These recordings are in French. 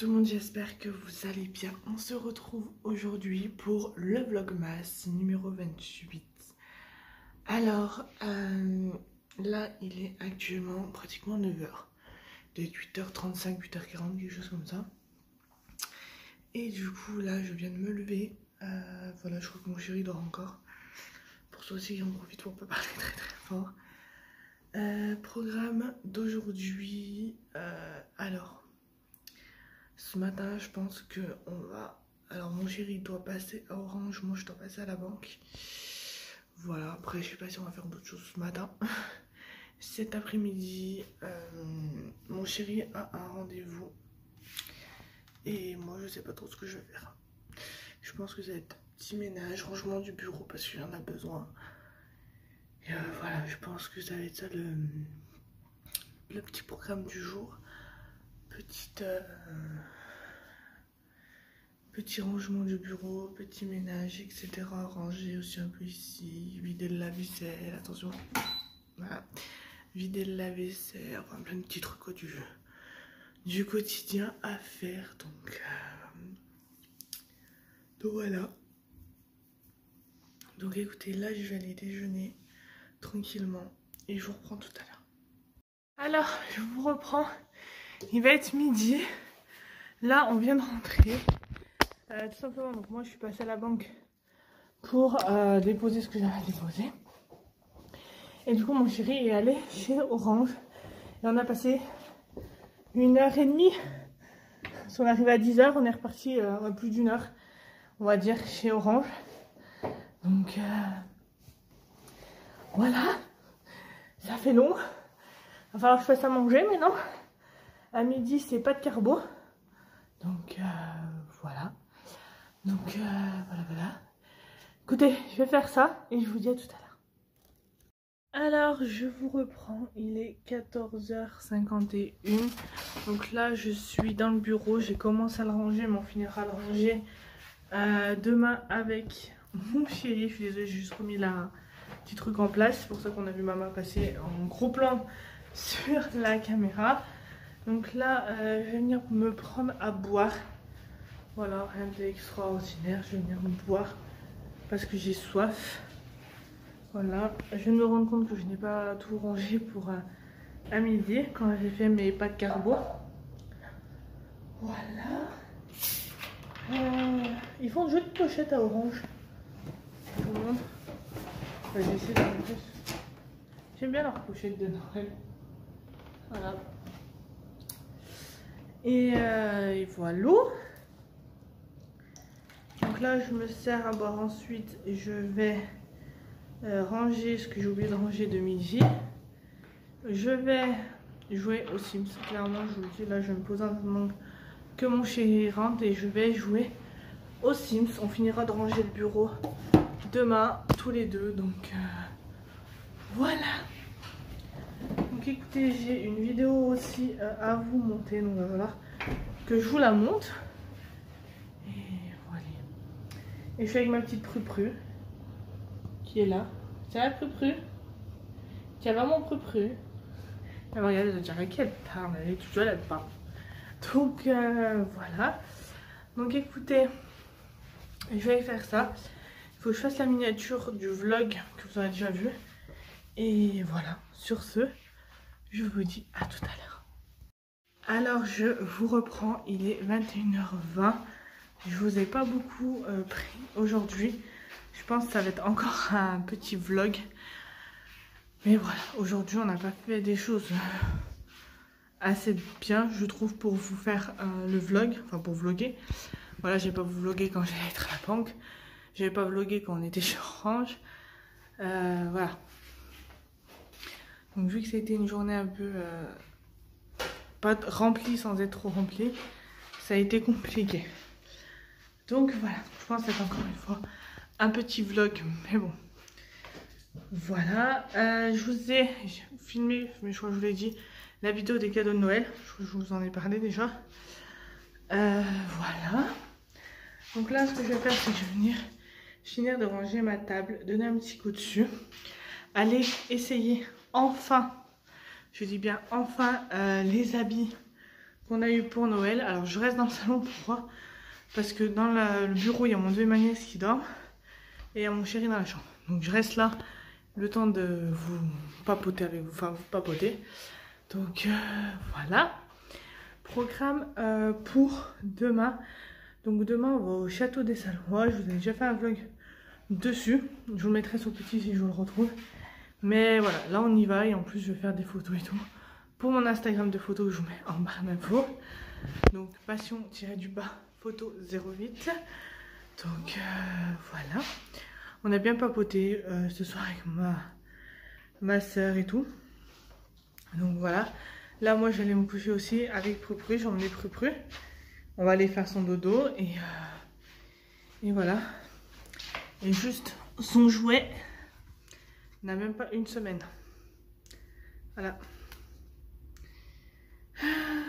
tout le monde, j'espère que vous allez bien. On se retrouve aujourd'hui pour le Vlogmas numéro 28. Alors, là, il est actuellement pratiquement 9 h. De 8h35, 8h40, quelque chose comme ça. Et du coup, là, je viens de me lever. Voilà, je crois que mon chéri dort encore. Pour ceux aussi qui en profitent pour pas parler très très fort. Programme d'aujourd'hui. Alors... Ce matin, je pense que on va... Alors, mon chéri doit passer à Orange, moi je dois passer à la banque. Voilà, après je sais pas si on va faire d'autres choses ce matin. Cet après-midi, mon chéri a un rendez-vous. Et moi je sais pas trop ce que je vais faire. Je pense que ça va être petit ménage, rangement du bureau parce qu'il en a besoin. Et voilà, je pense que ça va être ça le petit programme du jour. Petit rangement du bureau, petit ménage, etc. Ranger aussi un peu ici, vider le lave-vaisselle, attention. Voilà. Vider le lave-vaisselle, enfin plein de petits trucs quoi, du quotidien à faire. Donc voilà. Donc écoutez, là je vais aller déjeuner tranquillement et je vous reprends tout à l'heure. Alors, je vous reprends. Il va être midi. Là, on vient de rentrer. Tout simplement, donc moi je suis passée à la banque pour déposer ce que j'avais à déposer. Et du coup, mon chéri est allé chez Orange. Et on a passé 1h30. Si on arrive à 10 h, on est reparti plus d'1 h, on va dire, chez Orange. Donc voilà. Ça fait long. Il va falloir que je fasse à manger maintenant. À midi, c'est pas de carbo. Donc voilà. Donc voilà. Écoutez, je vais faire ça et je vous dis à tout à l'heure. Alors, je vous reprends. Il est 14h51. Donc là, je suis dans le bureau. J'ai commencé à le ranger, mais on finira à le ranger demain avec mon chéri. Je suis désolée, j'ai juste remis la petit truc en place. C'est pour ça qu'on a vu maman passer en gros plan sur la caméra. Donc là, je vais venir me prendre à boire. Voilà, rien d'extraordinaire. Je vais venir me boire parce que j'ai soif. Voilà, je viens de me rendre compte que je n'ai pas tout rangé pour à midi quand j'ai fait mes pâtes carbo. Voilà. Ils font de jeux de pochettes à Orange. Je vous montre. J'essaie de plus. J'aime bien leurs pochettes de Noël. Voilà. Et voilà. Donc là, je me sers à boire ensuite et je vais ranger ce que j'ai oublié de ranger de midi. Je vais jouer aux Sims. Clairement, je vous dis, là, je vais me poser un moment que mon chéri rentre et je vais jouer aux Sims. On finira de ranger le bureau demain, tous les deux. Donc voilà. Donc écoutez, j'ai une vidéo aussi à vous monter. Donc voilà, que je vous la montre. Et je suis avec ma petite Prupru qui est là. Ça va Prupru? Ça va mon Prupru? Elle va regarder, elle va dire à qui elle parle. Elle est toute seule, elle parle. Donc voilà. Donc écoutez, je vais faire ça. Il faut que je fasse la miniature du vlog que vous aurez déjà vu. Et voilà, sur ce, je vous dis à tout à l'heure. Alors je vous reprends, il est 21h20. Je vous ai pas beaucoup pris aujourd'hui. Je pense que ça va être encore un petit vlog. Mais voilà, aujourd'hui on n'a pas fait des choses assez bien, je trouve, pour vous faire le vlog. Enfin, pour vlogger. Voilà, j'ai pas vlogué quand j'allais être à la banque. J'avais pas vlogué quand on était chez Orange. Voilà. Donc vu que c'était une journée un peu pas remplie sans être trop remplie, ça a été compliqué. Donc voilà, je pense que c'est encore une fois un petit vlog, mais bon. Voilà, je vous ai filmé, mais je crois que je vous l'ai dit, la vidéo des cadeaux de Noël. Je crois que je vous en ai parlé déjà. Voilà. Donc là, ce que je vais faire, c'est que je vais venir finir de ranger ma table, donner un petit coup dessus. Aller essayer enfin, je dis bien enfin, les habits qu'on a eu pour Noël. Alors je reste dans le salon, pourquoi? Parce que dans le bureau il y a mon neveu et ma nièce qui dorment. Et il y a mon chéri dans la chambre. Donc je reste là le temps de vous papoter avec vous, enfin vous papoter. Donc voilà. Programme pour demain. Donc demain on va au château des Salois. Je vous ai déjà fait un vlog dessus. Je vous le mettrai sur le petit si je vous le retrouve. Mais voilà, là on y va et en plus je vais faire des photos et tout. Pour mon Instagram de photos, je vous mets en barre d'infos. Donc passion-du-bas photo 08. Donc voilà. On a bien papoté ce soir avec ma soeur et tout. Donc voilà. Là moi j'allais me coucher aussi avec Prupru. J'ai emmené Prupru. On va aller faire son dodo et voilà. Et juste son jouet n'a même pas une semaine. Voilà.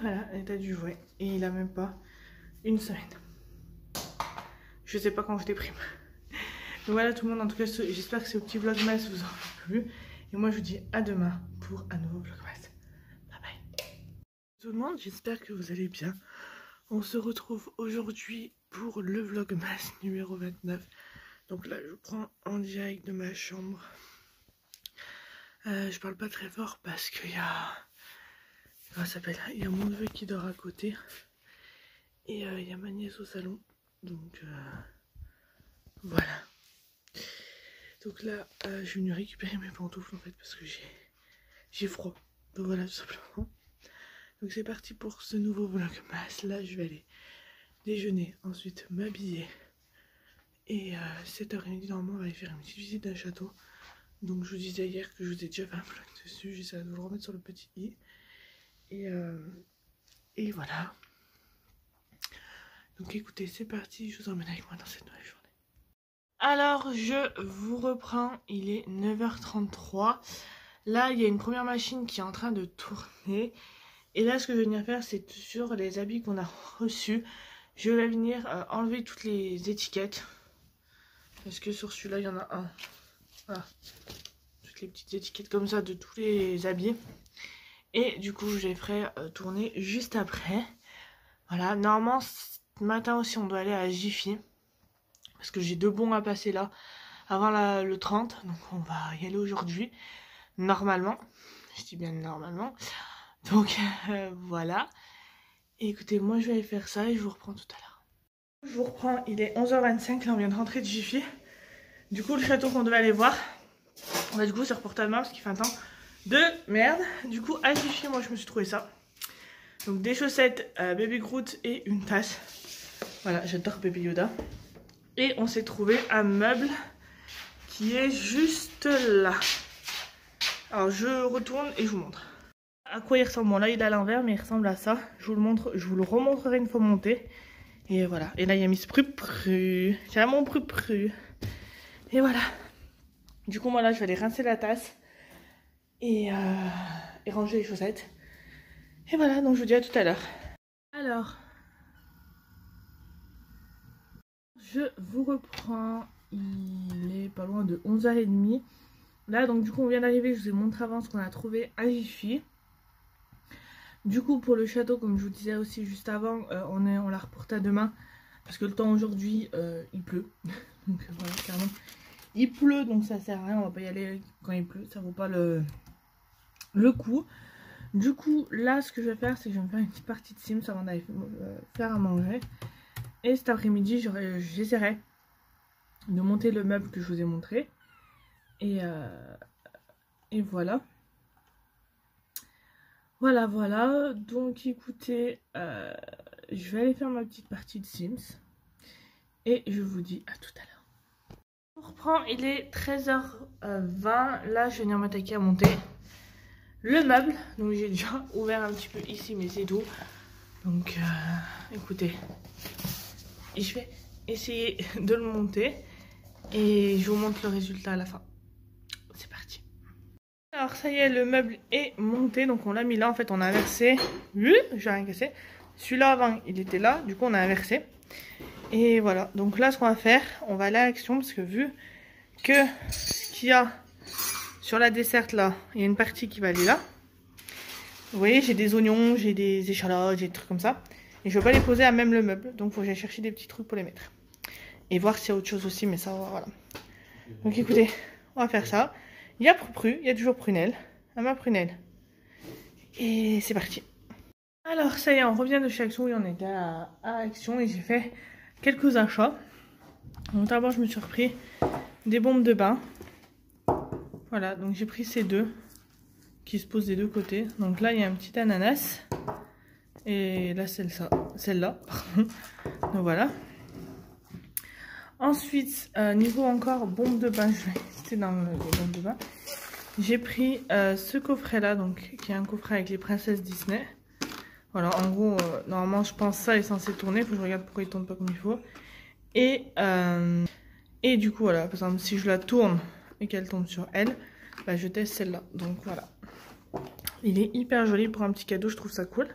Voilà l'état du jouet. Et il a même pas une semaine. Je sais pas quand je déprime. Donc voilà tout le monde, en tout cas j'espère que ce petit vlogmas vous aura plu. Et moi je vous dis à demain pour un nouveau vlogmas. Bye bye. Tout le monde, j'espère que vous allez bien. On se retrouve aujourd'hui pour le vlogmas numéro 29. Donc là je prends en direct de ma chambre. Je parle pas très fort parce qu'il y a... Comment ça s'appelle? Il y a mon neveu qui dort à côté. Et il y a ma nièce au salon. Donc voilà. Donc là je suis venue récupérer mes pantoufles en fait parce que j'ai froid. Donc voilà tout simplement. Donc c'est parti pour ce nouveau vlogmas. Là je vais aller déjeuner, ensuite m'habiller. Et 7h30 normalement on va aller faire une petite visite d'un château. Donc je vous disais hier que je vous ai déjà fait un vlog dessus. J'essaie de vous le remettre sur le petit i. Et voilà. Donc écoutez, c'est parti, je vous emmène avec moi dans cette nouvelle journée. Alors je vous reprends, il est 9h33. Là il y a une première machine qui est en train de tourner. Et là ce que je vais venir faire, c'est sur les habits qu'on a reçus. Je vais venir enlever toutes les étiquettes. Parce que sur celui-là il y en a un. Voilà. Toutes les petites étiquettes comme ça de tous les habits. Et du coup je les ferai tourner juste après. Voilà, normalement ce matin aussi on doit aller à Jiffy. Parce que j'ai 2 bons à passer là avant le 30. Donc on va y aller aujourd'hui. Normalement. Je dis bien normalement. Donc voilà. Et écoutez, moi je vais aller faire ça et je vous reprends tout à l'heure. Je vous reprends, il est 11h25. Là on vient de rentrer de Jiffy. Du coup le château qu'on devait aller voir. Bah, du coup c'est reporté à demain parce qu'il fait un temps de merde. Du coup à Jiffy moi je me suis trouvé ça. Donc des chaussettes Baby Groot et une tasse. Voilà, j'adore Baby Yoda. Et on s'est trouvé un meuble qui est juste là. Alors je retourne et je vous montre. À quoi il ressemble? Bon là il est à l'envers mais il ressemble à ça. Je vous le montre, je vous le remontrerai une fois monté. Et voilà. Et là il y a mis Prupru. C'est mon Prupru. Et voilà. Du coup moi là je vais aller rincer la tasse. Et ranger les chaussettes. Et voilà, donc je vous dis à tout à l'heure. Alors, je vous reprends. Il est pas loin de 11h30. Là, donc du coup, on vient d'arriver. Je vous ai montré avant ce qu'on a trouvé à Jiffy. Du coup, pour le château, comme je vous disais aussi juste avant, on la reporte à demain. Parce que le temps aujourd'hui, il pleut. Donc voilà, carrément. Il pleut, donc ça sert à rien. On va pas y aller quand il pleut. Ça vaut pas le coup. Du coup, là, ce que je vais faire, c'est que je vais me faire une petite partie de Sims avant d'aller faire à manger. Et cet après-midi, j'essaierai de monter le meuble que je vous ai montré. Et voilà. Voilà. Donc, écoutez, je vais aller faire ma petite partie de Sims. Et je vous dis à tout à l'heure. On reprend, il est 13h20. Là, je vais venir m'attaquer à monter le meuble. Donc j'ai déjà ouvert un petit peu ici mais c'est tout. Donc écoutez, et je vais essayer de le monter et je vous montre le résultat à la fin. C'est parti. Alors ça y est, le meuble est monté. Donc on l'a mis là, en fait on a inversé. J'ai rien cassé. Celui-là avant il était là, du coup on a inversé. Et voilà, donc là ce qu'on va faire, on va aller à l'action parce que vu que ce qu'il y a sur la desserte là, il y a une partie qui va aller là. Vous voyez, j'ai des oignons, j'ai des échalotes, j'ai des trucs comme ça. Et je veux pas les poser à même le meuble. Donc, il faut que j'aille chercher des petits trucs pour les mettre. Et voir s'il y a autre chose aussi, mais ça, voilà. Donc, écoutez, on va faire ça. Il y a Prupru, il y a toujours Prunelle. À ma Prunelle. Et c'est parti. Alors, ça y est, on revient de chez Action. Oui, on était à Action et j'ai fait quelques achats. Donc, d'abord, je me suis repris des bombes de bain. Voilà, donc j'ai pris ces deux qui se posent des deux côtés. Donc là, il y a un petit ananas. Et là, celle-là, pardon. Donc voilà. Ensuite, niveau encore bombe de bain, je vais rester dans les bombes de bain. J'ai pris ce coffret-là, donc qui est un coffret avec les princesses Disney. Voilà, en gros, normalement, je pense ça est censé tourner. Il faut que je regarde pourquoi il tourne pas comme il faut. Et du coup, voilà, par exemple, si je la tourne et qu'elle tombe sur elle, bah, je teste celle-là. Donc voilà. Il est hyper joli pour un petit cadeau, je trouve ça cool.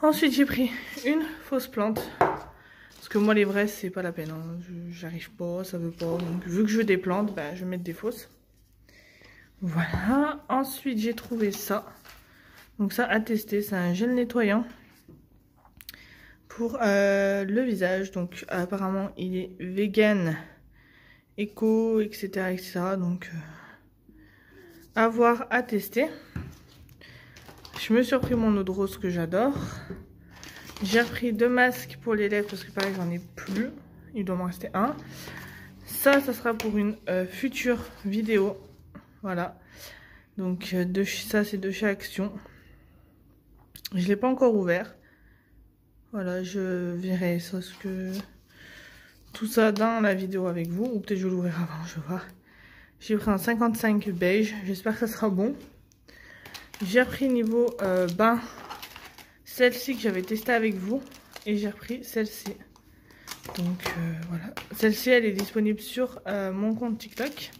Ensuite, j'ai pris une fausse plante. Parce que moi, les vraies, c'est pas la peine. Hein. J'arrive pas, ça veut pas. Donc, vu que je veux des plantes, bah, je vais mettre des fausses. Voilà. Ensuite, j'ai trouvé ça. Donc ça, à tester, c'est un gel nettoyant pour le visage. Donc apparemment, il est vegan, éco, etc. etc. Donc à voir, à tester. Je me suis repris mon eau de rose que j'adore. J'ai repris 2 masques pour les lèvres parce que pareil, j'en ai plus. Il doit m'en rester un. Ça sera pour une future vidéo. Voilà. Donc ça, c'est de chez Action. Je ne l'ai pas encore ouvert. Voilà, je verrai tout ça dans la vidéo avec vous. Ou peut-être je vais l'ouvrir avant, je vais voir. J'ai pris un 55 beige. J'espère que ça sera bon. J'ai repris niveau bain celle-ci que j'avais testée avec vous. Et j'ai repris celle-ci. Donc voilà. Celle-ci, elle est disponible sur mon compte TikTok.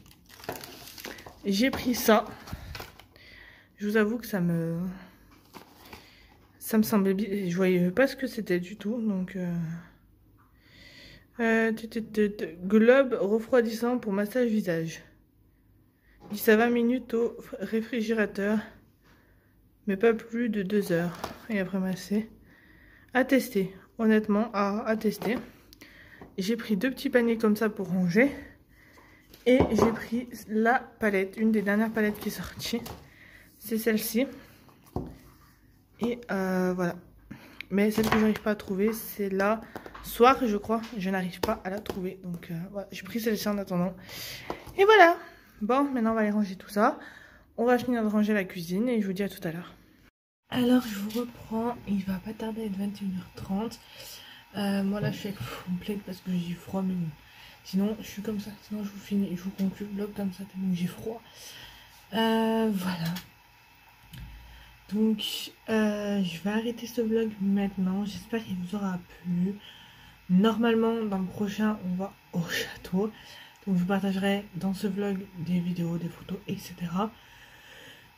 J'ai pris ça. Je vous avoue que ça me semblait bien. Je voyais pas ce que c'était du tout. Donc globe refroidissant pour massage visage. 10 à 20 minutes au réfrigérateur. Mais pas plus de 2 heures. Et après masser. À tester. Honnêtement, à tester. J'ai pris 2 petits paniers comme ça pour ranger. Et j'ai pris la palette. Une des dernières palettes qui est sortie. C'est celle-ci. Et voilà. Mais celle que j'arrive pas à trouver, c'est la Soir, je crois. Je n'arrive pas à la trouver. Donc voilà, j'ai pris celle-ci en attendant. Et voilà. Bon, maintenant on va aller ranger tout ça. On va finir de ranger la cuisine et je vous dis à tout à l'heure. Alors je vous reprends. Il va pas tarder à être 21h30. Moi là je suis complète parce que j'ai froid. Mais sinon je suis comme ça. Sinon je vous conclue le vlog comme ça tellement j'ai froid. Voilà. Donc, je vais arrêter ce vlog maintenant. J'espère qu'il vous aura plu. Normalement, dans le prochain, on va au château. Donc, je vous partagerai dans ce vlog des vidéos, des photos, etc.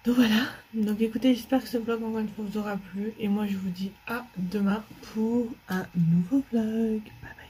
Donc, voilà. Donc, écoutez, j'espère que ce vlog, encore une fois, vous aura plu. Et moi, je vous dis à demain pour un nouveau vlog. Bye bye.